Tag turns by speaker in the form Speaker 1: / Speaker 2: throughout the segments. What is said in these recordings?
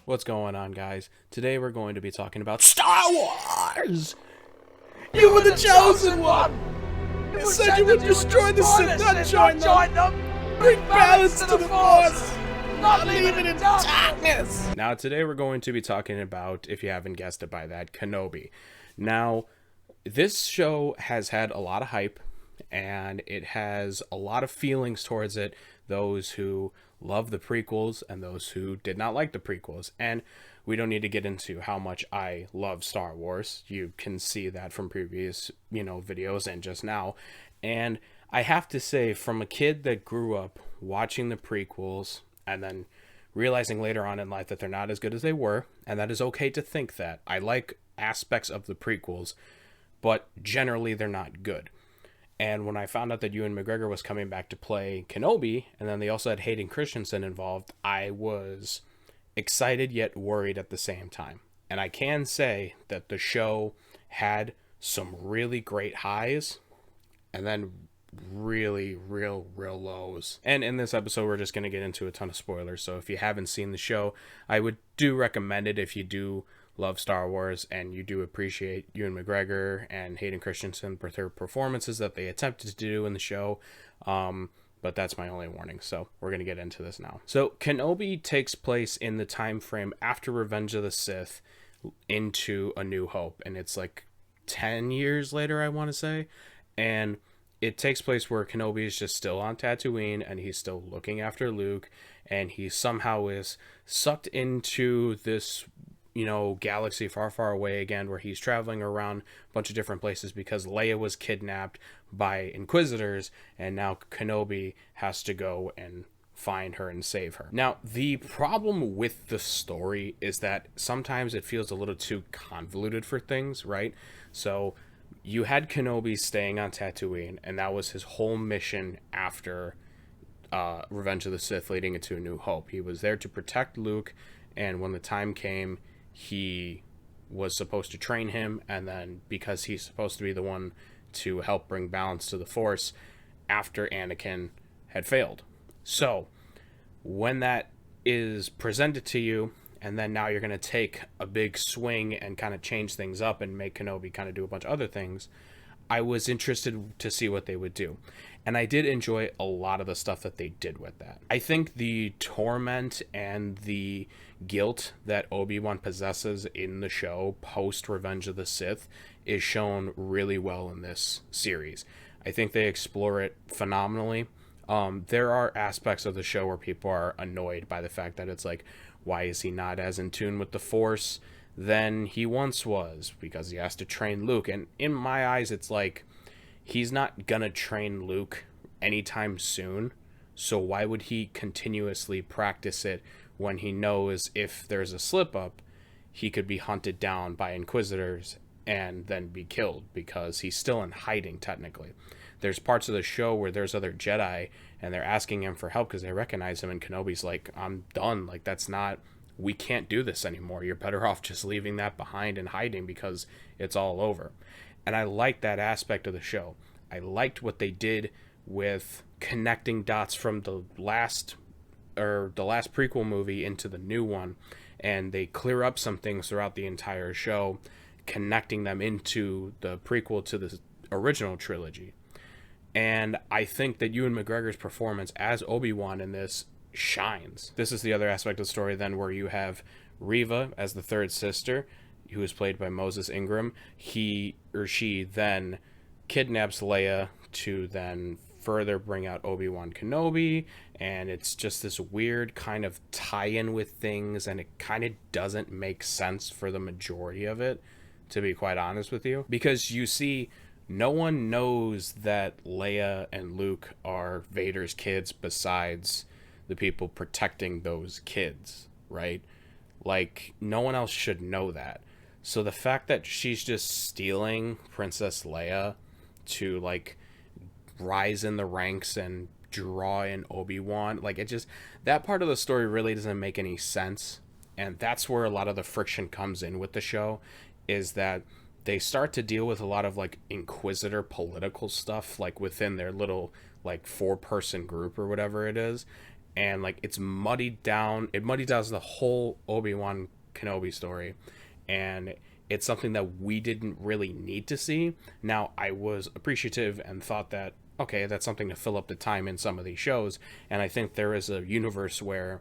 Speaker 1: What's going on, guys? Today we're going to be talking about Star Wars! You were the chosen one! You said you would destroy the Sith, not join them! Bring balance to the Force! Not leave it in darkness! Now, today we're going to be talking about, if you haven't guessed it by that, Kenobi. Now, this show has had a lot of hype, and it has a lot of feelings towards it. Those who love the prequels and those who did not like the prequels. And we don't need to get into how much I love Star Wars. You can see that from previous, videos and just now. And I have to say, from a kid that grew up watching the prequels and then realizing later on in life that they're not as good as they were, and that is okay to think that. I like aspects of the prequels, but generally they're not good. And when I found out that Ewan McGregor was coming back to play Kenobi, and then they also had Hayden Christensen involved, I was excited yet worried at the same time. And I can say that the show had some really great highs, and then really real lows. And in this episode, we're just going to get into a ton of spoilers. So if you haven't seen the show, I would do recommend it if you do love Star Wars and you do appreciate Ewan McGregor and Hayden Christensen for their performances that they attempted to do in the show. But that's my only warning. So we're going to get into this now. So Kenobi takes place in the time frame after Revenge of the Sith into A New Hope. And it's like 10 years later, I want to say. And it takes place where Kenobi is just still on Tatooine and he's still looking after Luke. And he somehow is sucked into this galaxy far away again, where he's traveling around a bunch of different places because Leia was kidnapped by Inquisitors, and now Kenobi has to go and find her and save her. Now, the problem with the story is that sometimes it feels a little too convoluted for things, right? So you had Kenobi staying on Tatooine, and that was his whole mission after Revenge of the Sith leading into A New Hope. He was there to protect Luke, and when the time came, he was supposed to train him, and then because he's supposed to be the one to help bring balance to the Force after Anakin had failed. So when that is presented to you, and then now you're going to take a big swing and kind of change things up and make Kenobi kind of do a bunch of other things, I was interested to see what they would do. And I did enjoy a lot of the stuff that they did with that. I think the torment and the guilt that Obi-Wan possesses in the show post Revenge of the Sith is shown really well in this series. I think they explore it phenomenally. There are aspects of the show where people are annoyed by the fact that it's like, why is he not as in tune with the Force than he once was? Because he has to train Luke. And in my eyes, it's like, he's not gonna train Luke anytime soon. So why would he continuously practice it when he knows if there's a slip up, he could be hunted down by Inquisitors and then be killed, because he's still in hiding technically. There's parts of the show where there's other Jedi and they're asking him for help because they recognize him, and Kenobi's like, I'm done. Like, we can't do this anymore. You're better off just leaving that behind and hiding because it's all over. And I liked that aspect of the show. I liked what they did with connecting dots from the last prequel movie into the new one, and they clear up some things throughout the entire show, connecting them into the prequel to the original trilogy. And I think that Ewan McGregor's performance as Obi-Wan in this shines. This is the other aspect of the story then, where you have Reva as the third sister, who is played by Moses Ingram. He or she then kidnaps Leia to then further bring out Obi-Wan Kenobi, and it's just this weird kind of tie-in with things, and it kind of doesn't make sense for the majority of it, to be quite honest with you, because you see, no one knows that Leia and Luke are Vader's kids besides the people protecting those kids, right? Like, no one else should know that. So the fact that she's just stealing Princess Leia to, like, rise in the ranks and draw in Obi-Wan, like, it just, that part of the story really doesn't make any sense. And that's where a lot of the friction comes in with the show, is that they start to deal with a lot of, like, Inquisitor political stuff, like, within their little, like, 4-person group or whatever it is. and like it muddies down the whole Obi-Wan Kenobi story, and it's something that we didn't really need to see. Now, I was appreciative and thought that, okay, that's something to fill up the time in some of these shows, and I think there is a universe where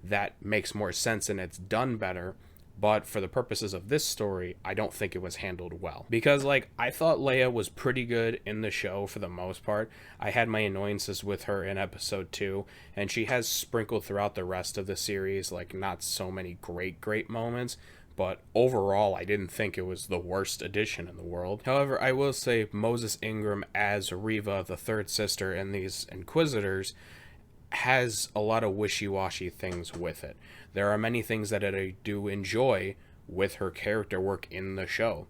Speaker 1: that makes more sense and it's done better. But for the purposes of this story, I don't think it was handled well. Because, like, I thought Leia was pretty good in the show for the most part. I had my annoyances with her in episode 2, and she has sprinkled throughout the rest of the series, like, not so many great moments. But overall, I didn't think it was the worst addition in the world. However, I will say Moses Ingram as Reva, the third sister in these Inquisitors, has a lot of wishy-washy things with it. There are many things that I do enjoy with her character work in the show.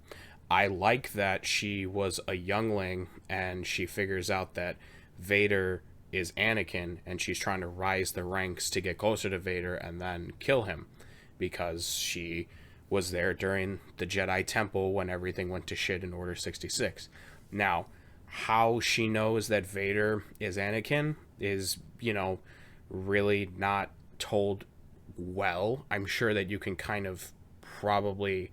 Speaker 1: I like that she was a youngling and she figures out that Vader is Anakin and she's trying to rise the ranks to get closer to Vader and then kill him, because she was there during the Jedi Temple when everything went to shit in Order 66. Now, how she knows that Vader is Anakin is, really not told well. I'm sure that you can kind of probably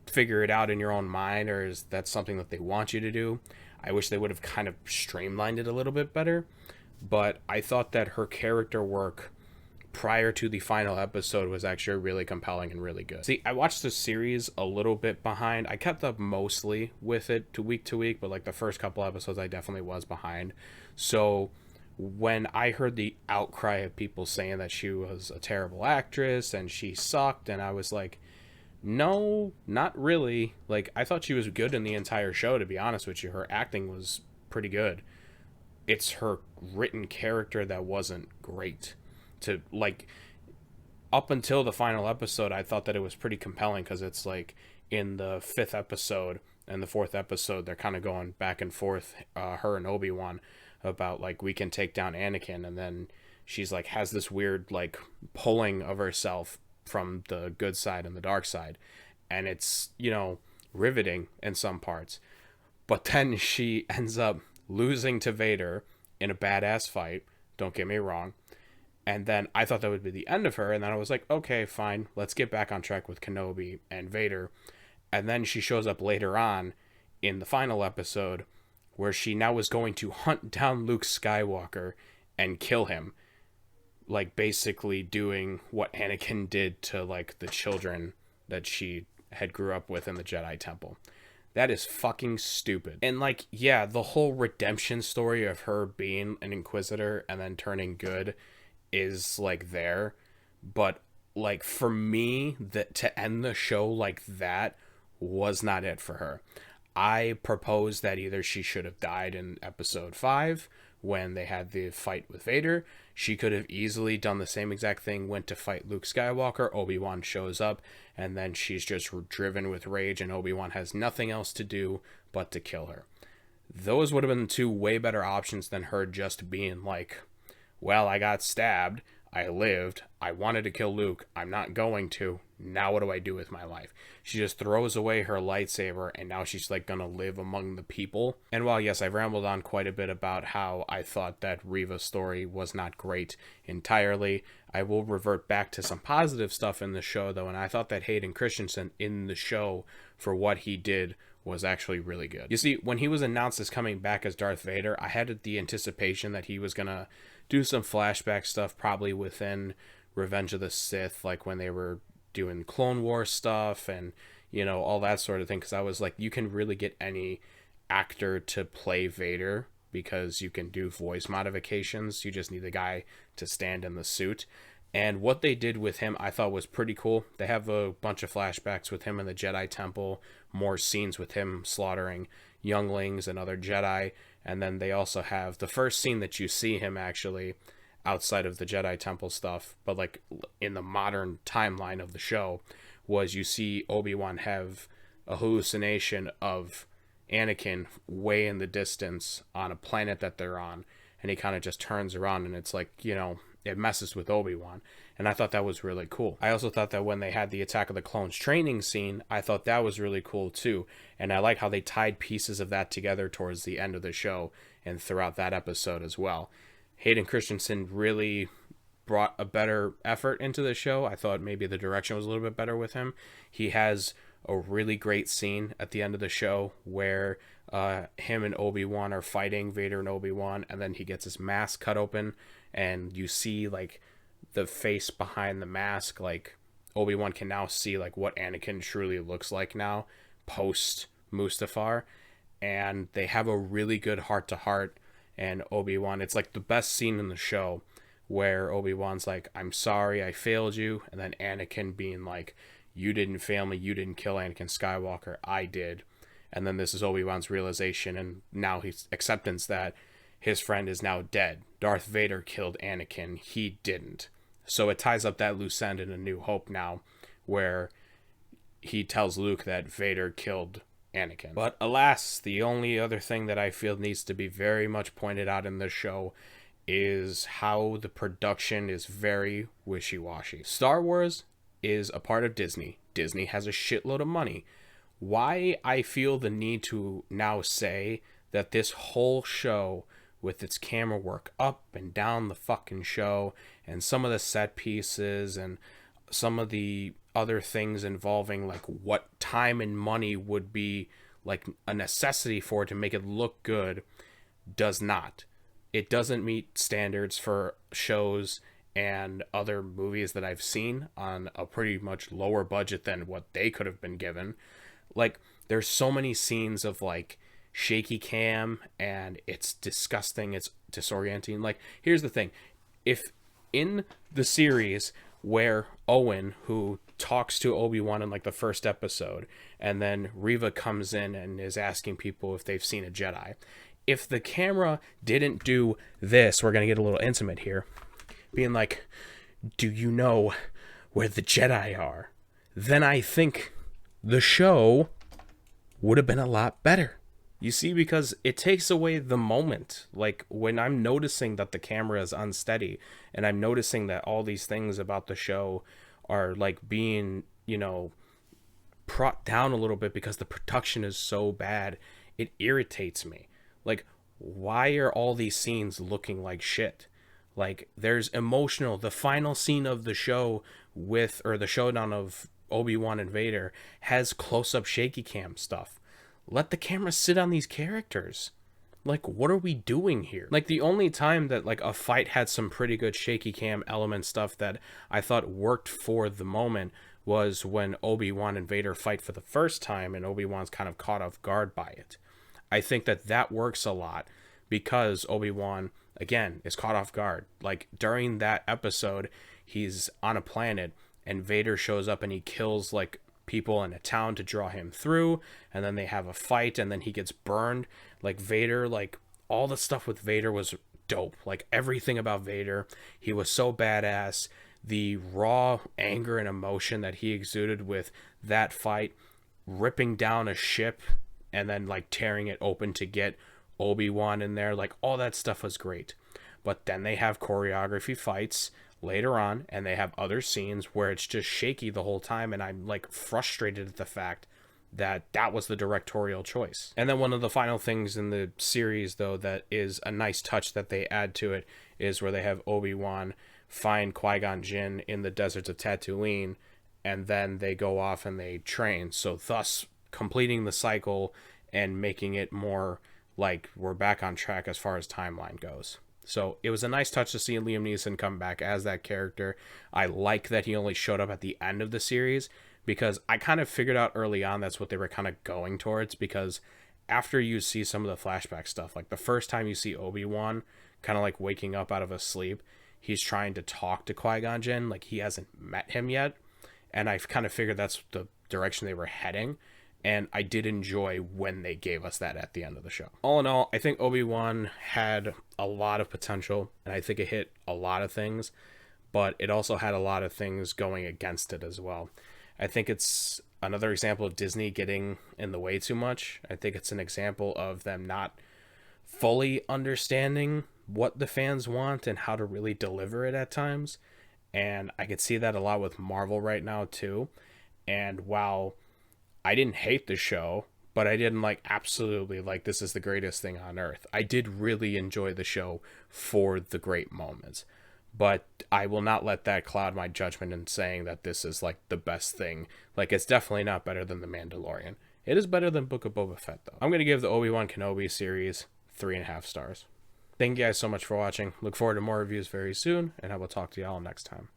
Speaker 1: figure it out in your own mind, or is that something that they want you to do? I wish they would have kind of streamlined it a little bit better, but I thought that her character work prior to the final episode was actually really compelling and really good. See, I watched the series a little bit behind. I kept up mostly with it to week, but like the first couple episodes I definitely was behind. So when I heard the outcry of people saying that she was a terrible actress and she sucked, and I was like, no, not really. Like, I thought she was good in the entire show, to be honest with you. Her acting was pretty good. It's her written character that wasn't great. To, like, up until the final episode, I thought that it was pretty compelling, because it's like in the 5th episode and the 4th episode, they're kind of going back and forth, her and Obi-Wan, about like, we can take down Anakin, and then she's like has this weird like pulling of herself from the good side and the dark side, and it's riveting in some parts, but then she ends up losing to Vader in a badass fight, don't get me wrong, and then I thought that would be the end of her, and then I was like, okay, fine, let's get back on track with Kenobi and Vader. And then she shows up later on in the final episode, where she now is going to hunt down Luke Skywalker and kill him, like basically doing what Anakin did to like the children that she had grew up with in the Jedi Temple. That is fucking stupid. And like, yeah, the whole redemption story of her being an Inquisitor and then turning good is like there, but like for me, that to end the show like that was not it for her. I proposed that either she should have died in episode 5 when they had the fight with Vader. She could have easily done the same exact thing, went to fight Luke Skywalker, Obi-Wan shows up, and then she's just driven with rage and Obi-Wan has nothing else to do but to kill her. Those would have been 2 way better options than her just being like, well, I got stabbed, I lived, I wanted to kill Luke, I'm not going to, now what do I do with my life? She just throws away her lightsaber, and now she's like gonna live among the people. And while yes, I've rambled on quite a bit about how I thought that Reva's story was not great entirely, I will revert back to some positive stuff in the show though, and I thought that Hayden Christensen in the show for what he did was actually really good. You see, when he was announced as coming back as Darth Vader, I had the anticipation that he was gonna do some flashback stuff, probably within Revenge of the Sith, like when they were doing Clone Wars stuff and all that sort of thing, because I was like, you can really get any actor to play Vader because you can do voice modifications. You just need the guy to stand in the suit. And what they did with him I thought was pretty cool. They have a bunch of flashbacks with him in the Jedi Temple, more scenes with him slaughtering younglings and other Jedi, and then they also have the first scene that you see him actually outside of the Jedi Temple stuff, but like in the modern timeline of the show, was you see Obi-Wan have a hallucination of Anakin way in the distance on a planet that they're on, and he kind of just turns around and it's like, it messes with Obi-Wan, and I thought that was really cool. I also thought that when they had the Attack of the Clones training scene, I thought that was really cool too, and I like how they tied pieces of that together towards the end of the show and throughout that episode as well. Hayden Christensen really brought a better effort into the show. I thought maybe the direction was a little bit better with him. He has a really great scene at the end of the show where him and Obi-Wan are fighting, Vader and Obi-Wan, and then he gets his mask cut open, and you see like the face behind the mask. Like Obi-Wan can now see like what Anakin truly looks like now post Mustafar, and they have a really good heart-to-heart. And Obi-Wan, it's like the best scene in the show where Obi-Wan's like, I'm sorry I failed you, and then Anakin being like, you didn't fail me, you didn't kill Anakin Skywalker, I did. And then this is Obi-Wan's realization, and now his acceptance that his friend is now dead. Darth Vader killed Anakin, he didn't. So it ties up that loose end in A New Hope now, where he tells Luke that Vader killed Anakin. But alas, the only other thing that I feel needs to be very much pointed out in this show is how the production is very wishy-washy. Star Wars is a part of Disney. Disney has a shitload of money. Why I feel the need to now say that this whole show, with its camera work up and down the fucking show, and some of the set pieces, and some of the other things involving like what time and money would be like a necessity for it to make it look good, does not. It doesn't meet standards for shows and other movies that I've seen on a pretty much lower budget than what they could have been given. Like, there's so many scenes of like shaky cam, and it's disgusting, it's disorienting. Like, here's the thing, if in the series where Owen, who talks to Obi-Wan in like the first episode, and then Reva comes in and is asking people if they've seen a Jedi, if the camera didn't do this, we're gonna get a little intimate here, being like, do you know where the Jedi are? Then I think the show would have been a lot better. You see, because it takes away the moment. Like, when I'm noticing that the camera is unsteady, and I'm noticing that all these things about the show are like being, you know, brought down a little bit because the production is so bad, it irritates me. Like, why are all these scenes looking like shit? Like, there's emotional, the final scene of the show with, or the showdown of Obi-Wan and Vader, has close-up shaky cam stuff. Let the camera sit on these characters. Like, what are we doing here? Like, the only time that like a fight had some pretty good shaky cam element stuff that I thought worked for the moment was when Obi-Wan and Vader fight for the first time, and Obi-Wan's kind of caught off guard by it. I think that that works a lot because Obi-Wan, again, is caught off guard. Like, during that episode, he's on a planet and Vader shows up and he kills like people in a town to draw him through, and then they have a fight, and then he gets burned. Like, Vader, like, all the stuff with Vader was dope. Like, everything about Vader, he was so badass. The raw anger and emotion that he exuded with that fight, ripping down a ship and then like tearing it open to get Obi-Wan in there, like, all that stuff was great. But then they have choreography fights later on, and they have other scenes where it's just shaky the whole time, and I'm like frustrated at the fact that that was the directorial choice. And then one of the final things in the series, though, that is a nice touch that they add to it is where they have Obi-Wan find Qui-Gon Jinn in the deserts of Tatooine, and then they go off and they train, so thus completing the cycle and making it more like we're back on track as far as timeline goes. So it was a nice touch to see Liam Neeson come back as that character. I like that he only showed up at the end of the series, because I kind of figured out early on that's what they were kind of going towards, because after you see some of the flashback stuff, like the first time you see Obi-Wan kind of like waking up out of a sleep, he's trying to talk to Qui-Gon Jinn, like he hasn't met him yet, and I kind of figured that's the direction they were heading. And I did enjoy when they gave us that at the end of the show. All in all, I think Obi-Wan had a lot of potential, and I think it hit a lot of things, but it also had a lot of things going against it as well. I think it's another example of Disney getting in the way too much. I think it's an example of them not fully understanding what the fans want and how to really deliver it at times. And I could see that a lot with Marvel right now too. And while I didn't hate the show, but I didn't like absolutely like this is the greatest thing on earth, I did really enjoy the show for the great moments. but I will not let that cloud my judgment in saying that this is like the best thing. Like, it's definitely not better than The Mandalorian. It is better than Book of Boba Fett, though. I'm going to give the Obi-Wan Kenobi series 3.5 stars. Thank you guys so much for watching. Look forward to more reviews very soon, and I will talk to y'all next time.